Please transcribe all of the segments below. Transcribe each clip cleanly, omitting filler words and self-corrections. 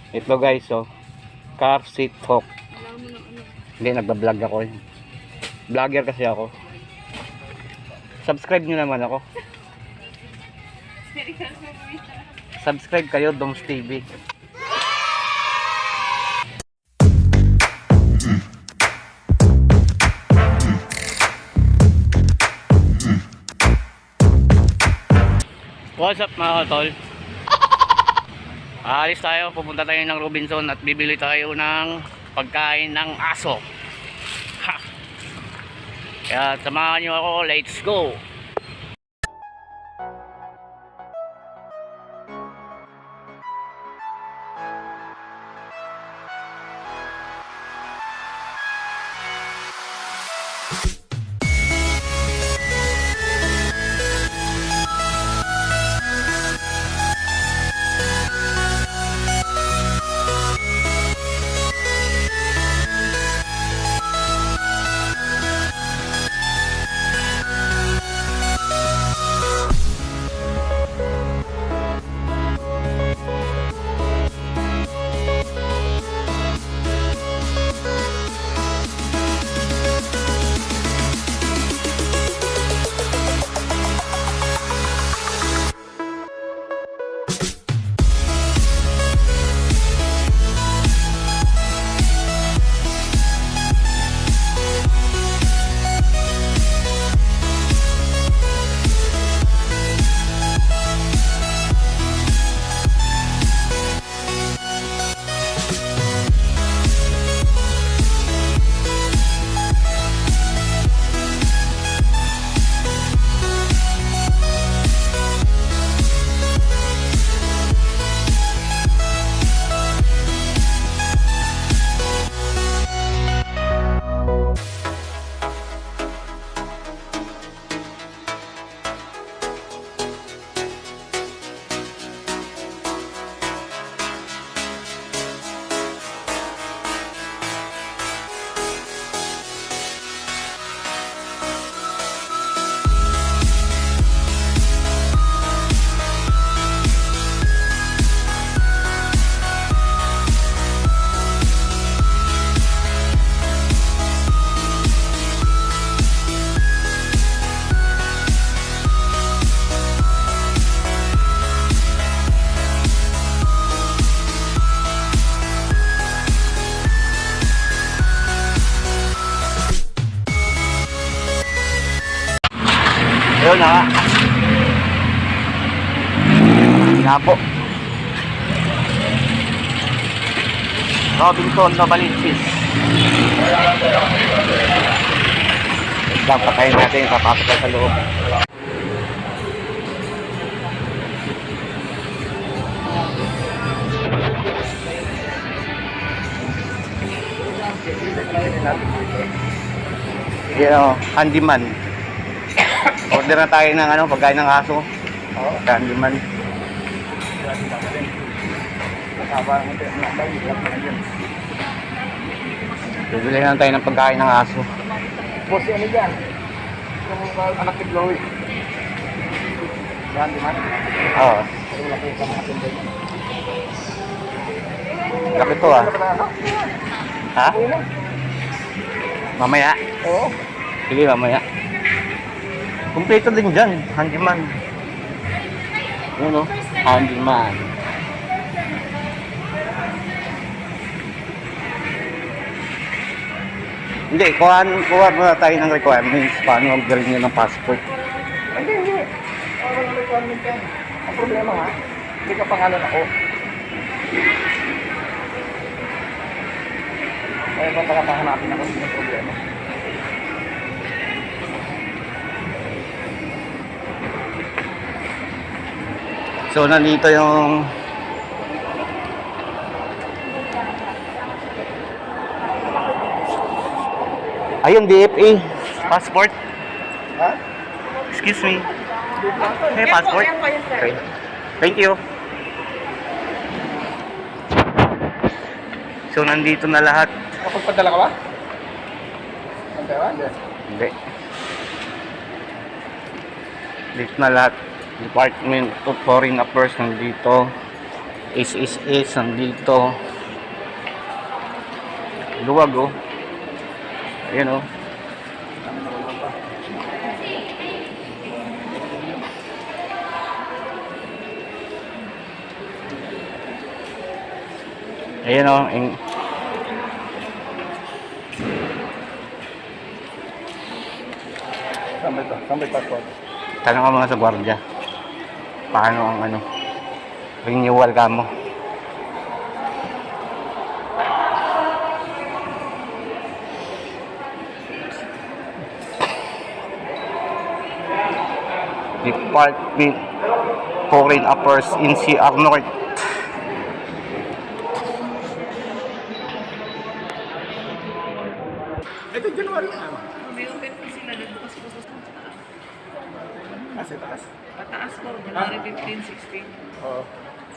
Ito guys, oh. Car seat talk. Hindi, nagbablog ako. Vlogger kasi ako. Subscribe nyo naman ako. Subscribe kayo, Doms TV. What's up mga tol? Aalis tayo, pupunta tayo ng Robinson at bibili tayo ng pagkain ng aso. Ha! Kaya samahan nyo ako, let's go! Ayun na. Napo. Robinson Novaliches. Lang patayin natin, papasok tayo sa loob. Handyman. Order na tayo ng pagkain ng aso. Handyman. Bibili na tayo ng pagkain ng aso. Boss, ano dyan? Yung anak ni Chloe. Yan, di man? Oo. Laki to ah. Ha? Mamaya? Oo. Sige, mamaya. Kompleto din dyan, handyman. Yun o, handyman. Hindi, kuha muna tayo ng requirements. Paano mag-galing nyo ng passport? Hindi. Walang requirement yan. Ang problema nga, hindi ka pangalan ako. Kaya ba pagkapahanapin ako, hindi na problema. So, nandito yung ayun, DFA passport. Ha? Excuse me. May passport? Okay. Thank you. So, nandito na lahat. Kapagpadala ka ba? Ang pera? Hindi. Dito na lahat. Department of Foreign Affairs nandito. is nandito. Luwag oh. Ayan oh. Ayan oh. Saan ito? Saan may passport? Tanong ka mga sa gwardiya. Paano ang ano? Renewal ka mo. Department Foreign Affairs in CR North. Ito, January na naman. May open po sila nagbukas po sa Kasi taas. pataas po, January 15, 16. Oo.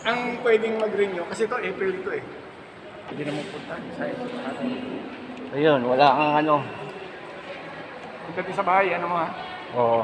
Ang pwedeng mag-renew, kasi ito April ito eh. Hindi naman punta sa ito. Ayun, wala kang ano. Punta din sa bahay, ano mo ha? Oo,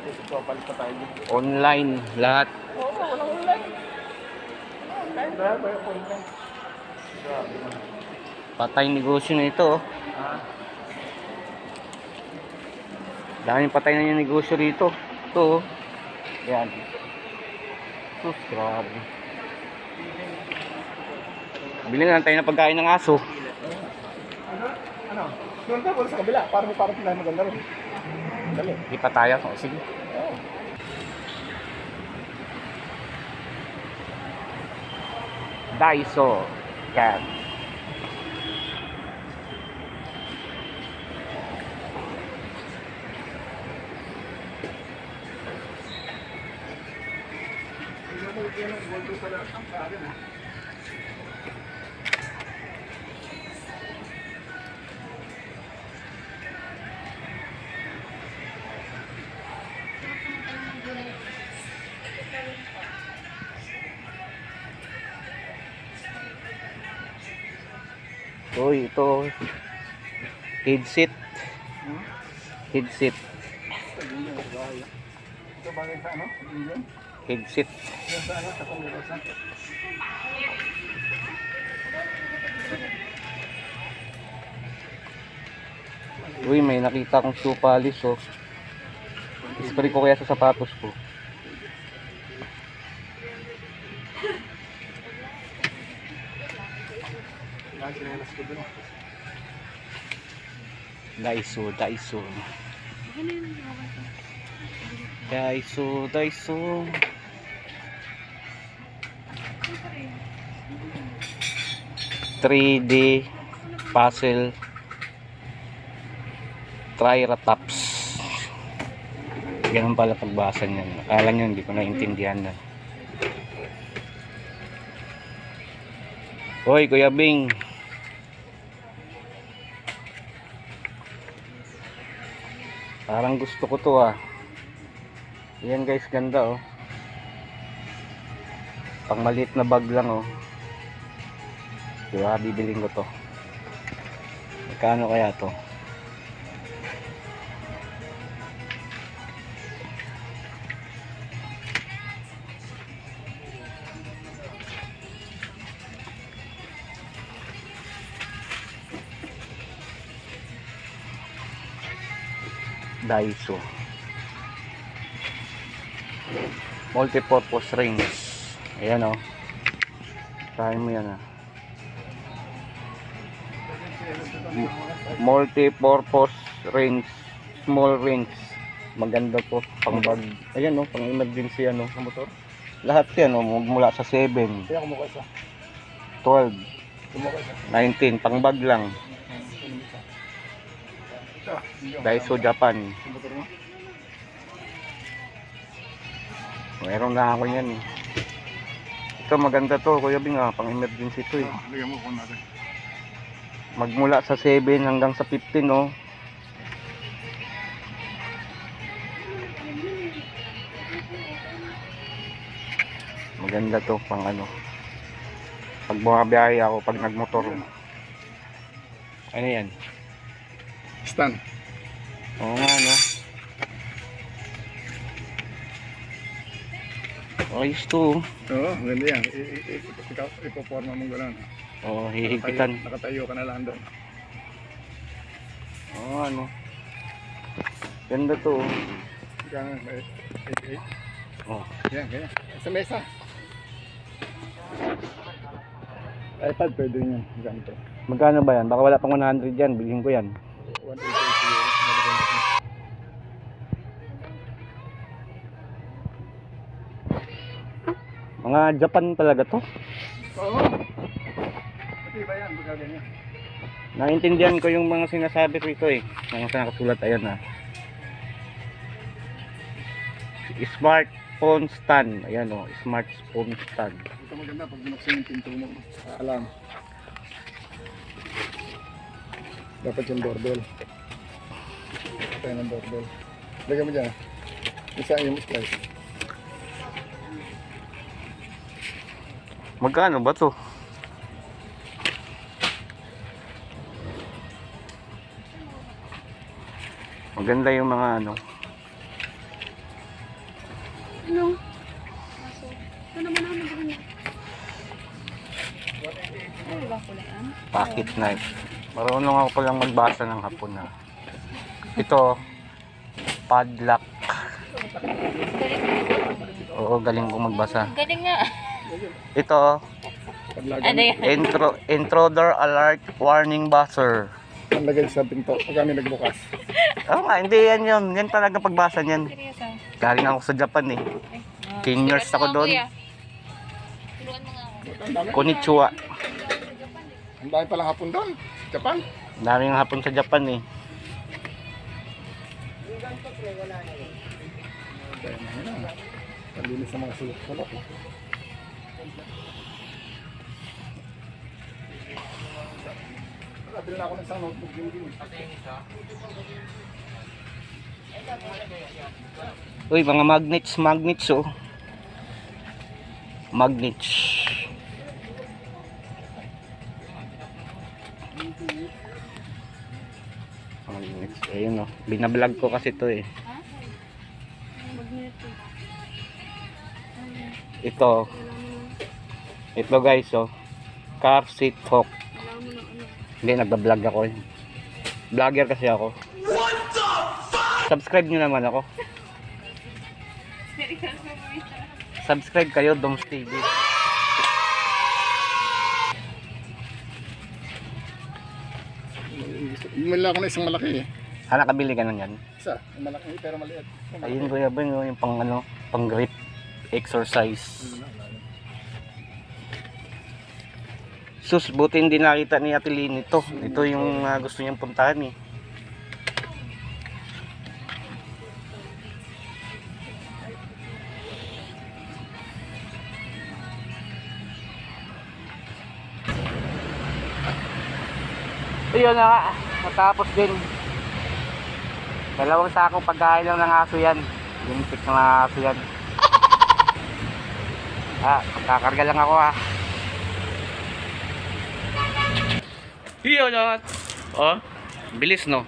Ito, palit pa tayo dito. online lahat. Oo, walang online. Online, ba yung online? Grabe man. Patay negosyo na ito. Oh. Ha? Daming patay na yung negosyo rito. Ito. Oh. Yan. Sus, grabe. Bili na lang tayo ng pagkain ng aso. Ano? Doon ka, sa kabila. Parang tayo maganda rin. Dali. Hindi pa tayo. Oh, sige. Oo. Daiso. Yan. Uy, ito. Headset. Headset. Ito bagay sa ano? Yun? Headset. Yan sa ano? Sa Panginosa? Uy, may nakita akong shoe polish oh. Ispray ko kaya sa sapatos ko. Yan, sinelas ko dun. Daiso, Daiso. Daiso, Daiso. ...3D... ...puzzle... ...triceratops... ...ganun pala pagbasa niyan. Akala nyo hindi ko naintindihan na. Hoy, Kuya Bing. Parang gusto ko to ah. Ayan guys, ganda oh. Pang maliit na bag lang oh. Diba, bibiling ko to. Magkano kaya to? Daiso multi-purpose rings. Ayan o. Try mo yan multi-purpose rings, small rings. Maganda to, pang bag. Ayan o, pang emergency ano, sa motor. Lahat yan o, mula sa 7, Kaya kumukha isa. 12, Kumukha isa. 19, pang bag lang. Daiso Japan. Meron na ako yan. Ito maganda to, Kuya Bing pang emergency to eh. Lagyan mo kung natin. Magmula sa 7 hanggang sa 15 oh. Maganda to pang ano. Pag bumabiyahe ako, pag nagmotor. Ano yan? Stand. Oo nga no. Ayos to. Oo, ganda yan. Ipoporma mo gano'n. Oh, hihigpitan. Nakatayo ka na lang doon. Oh, ano. Ganda to. Ganyan, may 8. Oh. Yan, ganyan. Sa mesa. iPad pwede yun. Ganito. Magkano ba yan? Baka wala pang 100 yan. Bilhin ko yan. 188 siguro. Mga Japan talaga to. Oo. Pati ba yan? Baga ganyan. Naintindihan ko yung mga sinasabi rito eh. Mga nakasulat, ayan na. Smartphone stand. Ayan o, smartphone stand. Ito maganda pag binuksan yung pinto mo. Alam. Dapat yung doorbell. Tayo ng doorbell. Lagyan mo dyan. Isa yung slice. Magkano ba to? Maganda yung mga ano. Ano? Aso. Ito naman ang maganda. Ano ba kulay yan? Pocket knife. Marunong ako palang magbasa ng hapon na. Ito, padlock. Oo, galing ko magbasa. Galing nga. Ito, Ano yan? intruder alert warning buzzer. Ang lagay sa pinto. Pag kami nagbukas. Oo nga, hindi yan yun. Yan talaga pagbasa niyan. Seryoso. Galing ako sa Japan eh. 10 years ako doon. Turuan mo nga ako. Ang dami. Konnichiwa. Ang dami palang hapon doon. Japan. Daming hapon sa Japan eh. Ang linis sa mga sulok-sulok. Nakabili na ako ng isang notebook din. Uy, mga magnets oh. Magnets. Magnets. Ayun oh. Binablog ko kasi to eh. Ito. Ito guys oh. Car seat hook. Hindi, nagbablog ako eh. Vlogger kasi ako. Subscribe nyo naman ako. Subscribe kayo, Doms TV. Bumili ako na isang malaki eh. Nakabili ka na yan. Isa, yung malaki pero maliit. Ayun kuya ba yung pang ano, pang grip exercise. Sus, buti hindi nakita ni Ate Lynn ito. Ito yung gusto niyang puntahan eh. Ayun na nga, matapos din. 2 sakong pagkain lang ng aso yan. Lintik ng aso yan. Kakarga lang ako ha. Yun na. Oh, bilis no.